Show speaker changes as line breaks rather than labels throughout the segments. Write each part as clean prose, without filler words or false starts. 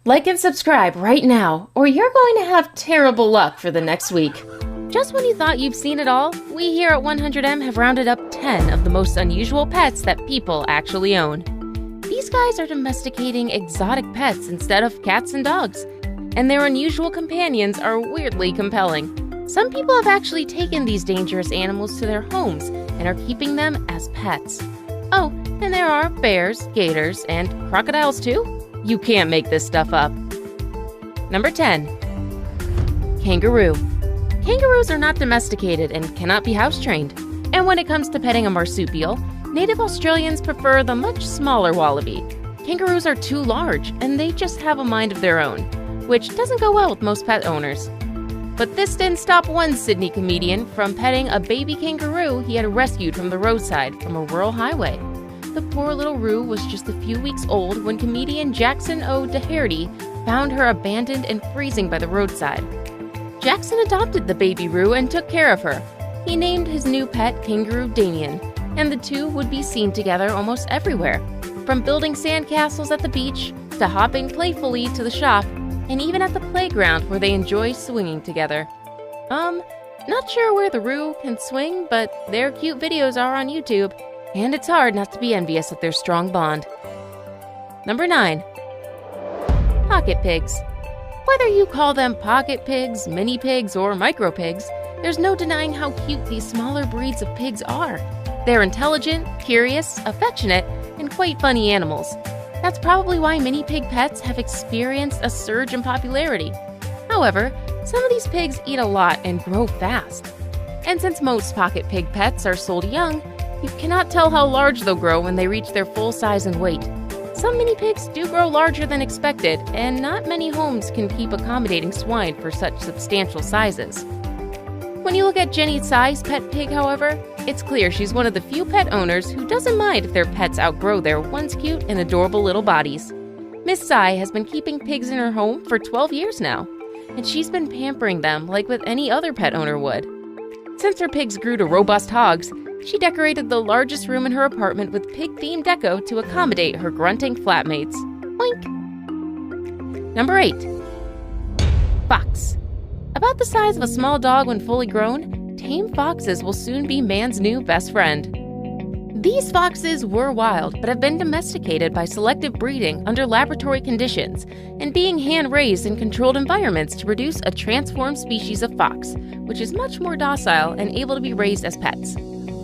Like and subscribe right now, or you're going to have terrible luck for the next week. Just when you thought you've seen it all, we here at 100M have rounded up 10 of the most unusual pets that people actually own. These guys are domesticating exotic pets instead of cats and dogs, and their unusual companions are weirdly compelling. Some people have actually taken these dangerous animals to their homes and are keeping them as pets. Oh, and there are bears, gators, and crocodiles too. You can't make this stuff up. Number 10. Kangaroo. Kangaroos are not domesticated and cannot be house-trained. And when it comes to petting a marsupial, native Australians prefer the much smaller wallaby. Kangaroos are too large, and they just have a mind of their own, which doesn't go well with most pet owners. But this didn't stop one Sydney comedian from petting a baby kangaroo he had rescued from the roadside from a rural highway. The poor little Roo was just a few weeks old when comedian Jackson O. Doherty found her abandoned and freezing by the roadside. Jackson adopted the baby Roo and took care of her. He named his new pet Kangaroo Damien, and the two would be seen together almost everywhere, from building sandcastles at the beach to hopping playfully to the shop, and even at the playground where they enjoy swinging together. Not sure where the Roo can swing, but their cute videos are on YouTube. And it's hard not to be envious of their strong bond. Number 9. Pocket pigs. Whether you call them pocket pigs, mini pigs, or micro pigs, there's no denying how cute these smaller breeds of pigs are. They're intelligent, curious, affectionate, and quite funny animals. That's probably why mini pig pets have experienced a surge in popularity. However, some of these pigs eat a lot and grow fast. And since most pocket pig pets are sold young, you cannot tell how large they'll grow when they reach their full size and weight. Some mini pigs do grow larger than expected, and not many homes can keep accommodating swine for such substantial sizes. When you look at Jenny Tsai's pet pig, however, it's clear she's one of the few pet owners who doesn't mind if their pets outgrow their once cute and adorable little bodies. Miss Tsai has been keeping pigs in her home for 12 years now, and she's been pampering them like with any other pet owner would. Since her pigs grew to robust hogs, she decorated the largest room in her apartment with pig-themed deco to accommodate her grunting flatmates. Oink! Number 8. Fox. About the size of a small dog when fully grown, tame foxes will soon be man's new best friend. These foxes were wild, but have been domesticated by selective breeding under laboratory conditions and being hand-raised in controlled environments to produce a transformed species of fox, which is much more docile and able to be raised as pets.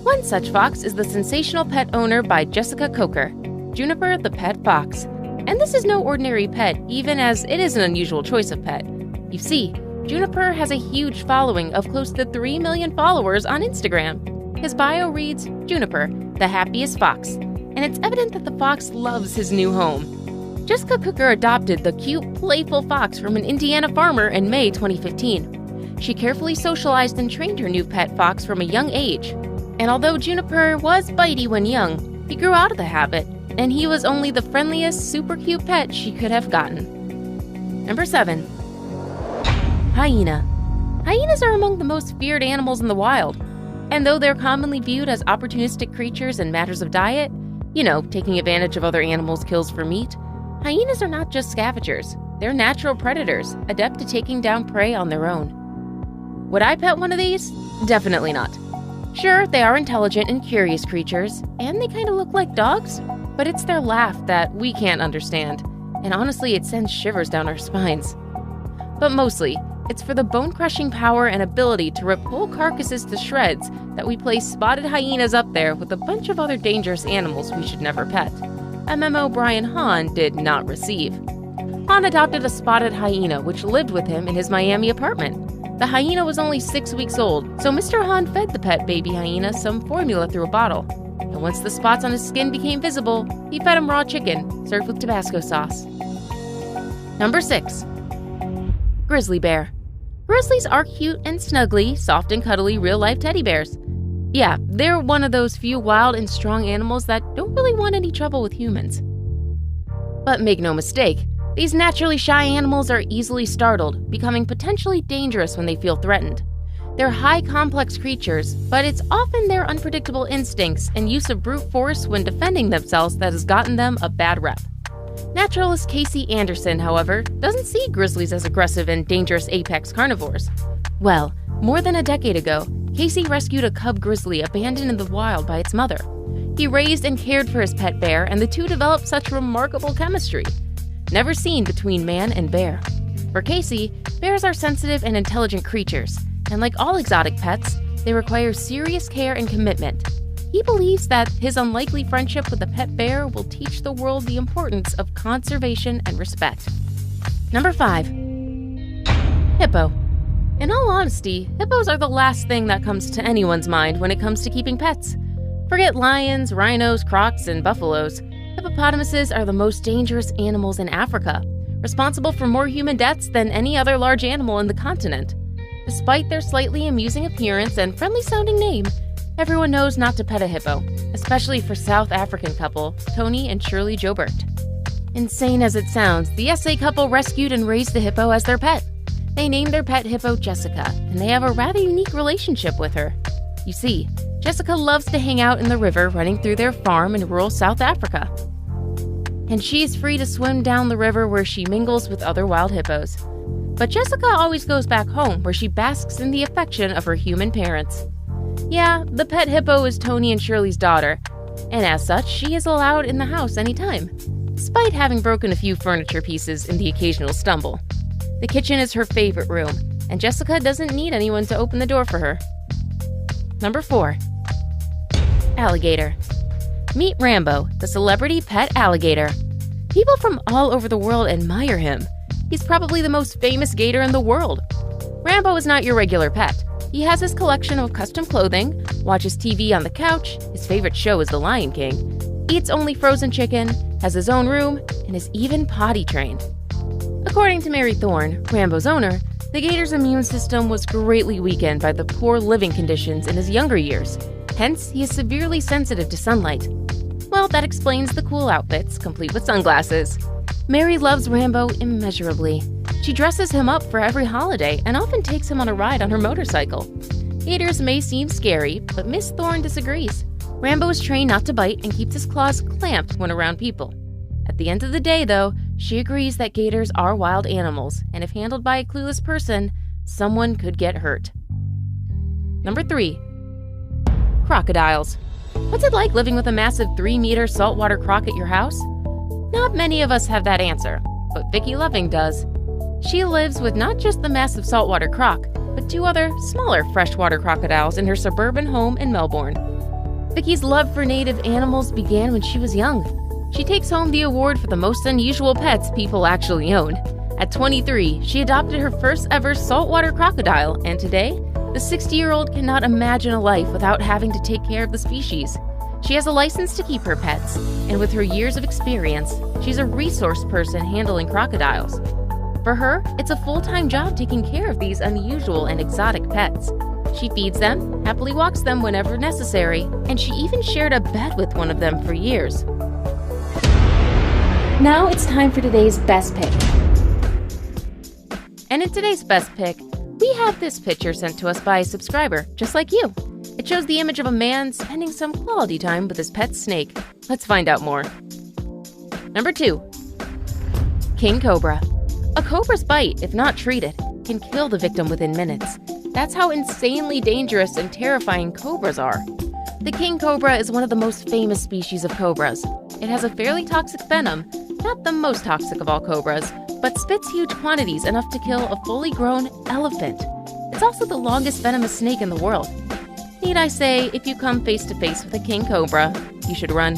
One such fox is the sensational pet owner by Jessica Coker, Juniper the Pet Fox. And this is no ordinary pet, even as it is an unusual choice of pet. You see, Juniper has a huge following of close to 3 million followers on Instagram. His bio reads, Juniper, the happiest fox, and it's evident that the fox loves his new home. Jessica Coker adopted the cute, playful fox from an Indiana farmer in May 2015. She carefully socialized and trained her new pet fox from a young age. And although Juniper was bitey when young, he grew out of the habit, and he was only the friendliest, super cute pet she could have gotten. Number 7. Hyena. Hyenas are among the most feared animals in the wild, and though they're commonly viewed as opportunistic creatures in matters of diet, taking advantage of other animals' kills for meat, hyenas are not just scavengers. They're natural predators, adept to taking down prey on their own. Would I pet one of these? Definitely not. Sure, they are intelligent and curious creatures, and they kind of look like dogs, but it's their laugh that we can't understand, and honestly, it sends shivers down our spines. But mostly, it's for the bone-crushing power and ability to rip whole carcasses to shreds that we place spotted hyenas up there with a bunch of other dangerous animals we should never pet. A memo Brian Hahn did not receive. Hahn adopted a spotted hyena which lived with him in his Miami apartment. The hyena was only 6 weeks old, so Mr. Hahn fed the pet baby hyena some formula through a bottle. And once the spots on his skin became visible, he fed him raw chicken, served with Tabasco sauce. Number 6. Grizzly bear. Grizzlies are cute and snuggly, soft and cuddly real-life teddy bears. Yeah, they're one of those few wild and strong animals that don't really want any trouble with humans. But make no mistake, these naturally shy animals are easily startled, becoming potentially dangerous when they feel threatened. They're high complex creatures, but it's often their unpredictable instincts and use of brute force when defending themselves that has gotten them a bad rep. Naturalist Casey Anderson, however, doesn't see grizzlies as aggressive and dangerous apex carnivores. Well, more than a decade ago, Casey rescued a cub grizzly abandoned in the wild by its mother. He raised and cared for his pet bear, and the two developed such remarkable chemistry, never seen between man and bear. For Casey, bears are sensitive and intelligent creatures, and like all exotic pets, they require serious care and commitment. He believes that his unlikely friendship with the pet bear will teach the world the importance of conservation and respect. Number 5. Hippo. In all honesty, hippos are the last thing that comes to anyone's mind when it comes to keeping pets. Forget lions, rhinos, crocs, and buffaloes. Hippopotamuses are the most dangerous animals in Africa, responsible for more human deaths than any other large animal in the continent. Despite their slightly amusing appearance and friendly-sounding name, everyone knows not to pet a hippo, especially for South African couple Tony and Shirley Joubert. Insane as it sounds, the SA couple rescued and raised the hippo as their pet. They named their pet hippo Jessica, and they have a rather unique relationship with her. You see, Jessica loves to hang out in the river running through their farm in rural South Africa. And she is free to swim down the river where she mingles with other wild hippos. But Jessica always goes back home where she basks in the affection of her human parents. Yeah, the pet hippo is Tony and Shirley's daughter, and as such, she is allowed in the house anytime, despite having broken a few furniture pieces in the occasional stumble. The kitchen is her favorite room, and Jessica doesn't need anyone to open the door for her. Number 4. Alligator. Meet Rambo, the celebrity pet alligator. People from all over the world admire him. He's probably the most famous gator in the world. Rambo is not your regular pet. He has his collection of custom clothing, watches TV on the couch, his favorite show is The Lion King, eats only frozen chicken, has his own room, and is even potty trained. According to Mary Thorne, Rambo's owner, the gator's immune system was greatly weakened by the poor living conditions in his younger years. Hence, he is severely sensitive to sunlight. Well, that explains the cool outfits, complete with sunglasses. Mary loves Rambo immeasurably. She dresses him up for every holiday and often takes him on a ride on her motorcycle. Gators may seem scary, but Miss Thorne disagrees. Rambo is trained not to bite and keeps his claws clamped when around people. At the end of the day, though, she agrees that gators are wild animals, and if handled by a clueless person, someone could get hurt. Number 3. Crocodiles. What's it like living with a massive 3-meter saltwater croc at your house? Not many of us have that answer, but Vicky Loving does. She lives with not just the massive saltwater croc, but 2 other, smaller freshwater crocodiles in her suburban home in Melbourne. Vicky's love for native animals began when she was young. She takes home the award for the most unusual pets people actually own. At 23, she adopted her first ever saltwater crocodile, and today, the 60-year-old cannot imagine a life without having to take care of the species. She has a license to keep her pets, and with her years of experience, she's a resource person handling crocodiles. For her, it's a full-time job taking care of these unusual and exotic pets. She feeds them, happily walks them whenever necessary, and she even shared a bed with one of them for years. Now it's time for today's best pick. And in today's best pick, we have this picture sent to us by a subscriber, just like you. It shows the image of a man spending some quality time with his pet snake. Let's find out more. Number 2. King Cobra. A cobra's bite, if not treated, can kill the victim within minutes. That's how insanely dangerous and terrifying cobras are. The king cobra is one of the most famous species of cobras. It has a fairly toxic venom, not the most toxic of all cobras, but spits huge quantities enough to kill a fully grown elephant. It's also the longest venomous snake in the world. Need I say, if you come face to face with a king cobra, you should run.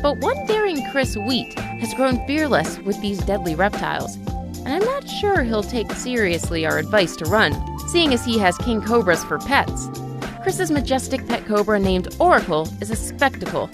But one daring Chris Wheat has grown fearless with these deadly reptiles, and I'm not sure he'll take seriously our advice to run, seeing as he has king cobras for pets. Chris's majestic pet cobra named Oracle is a spectacle,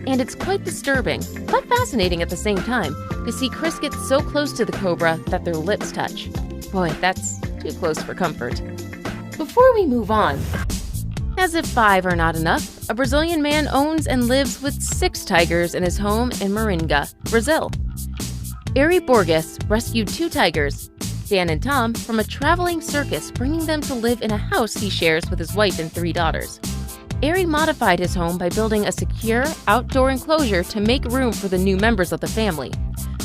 and it's quite disturbing, but fascinating at the same time, to see Chris get so close to the cobra that their lips touch. Boy, that's too close for comfort. Before we move on, as if 5 are not enough, a Brazilian man owns and lives with 6 tigers in his home in Maringá, Brazil. Ari Borges rescued 2 tigers, Dan and Tom, from a traveling circus, bringing them to live in a house he shares with his wife and 3 daughters. Ari modified his home by building a secure, outdoor enclosure to make room for the new members of the family.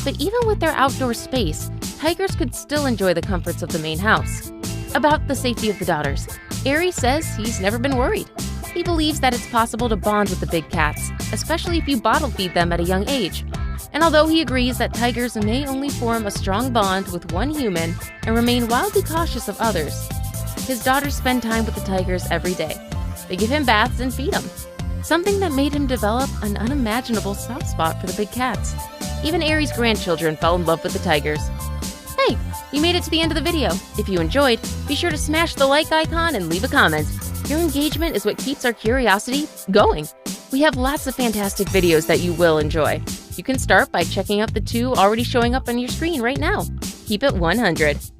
But even with their outdoor space, tigers could still enjoy the comforts of the main house. About the safety of the daughters, Aries says he's never been worried. He believes that it's possible to bond with the big cats, especially if you bottle feed them at a young age. And although he agrees that tigers may only form a strong bond with one human and remain wildly cautious of others, his daughters spend time with the tigers every day. They give him baths and feed him, something that made him develop an unimaginable soft spot for the big cats. Even Aries' grandchildren fell in love with the tigers. Hey, you made it to the end of the video. If you enjoyed, be sure to smash the like icon and leave a comment. Your engagement is what keeps our curiosity going. We have lots of fantastic videos that you will enjoy. You can start by checking out the 2 already showing up on your screen right now. Keep it 100.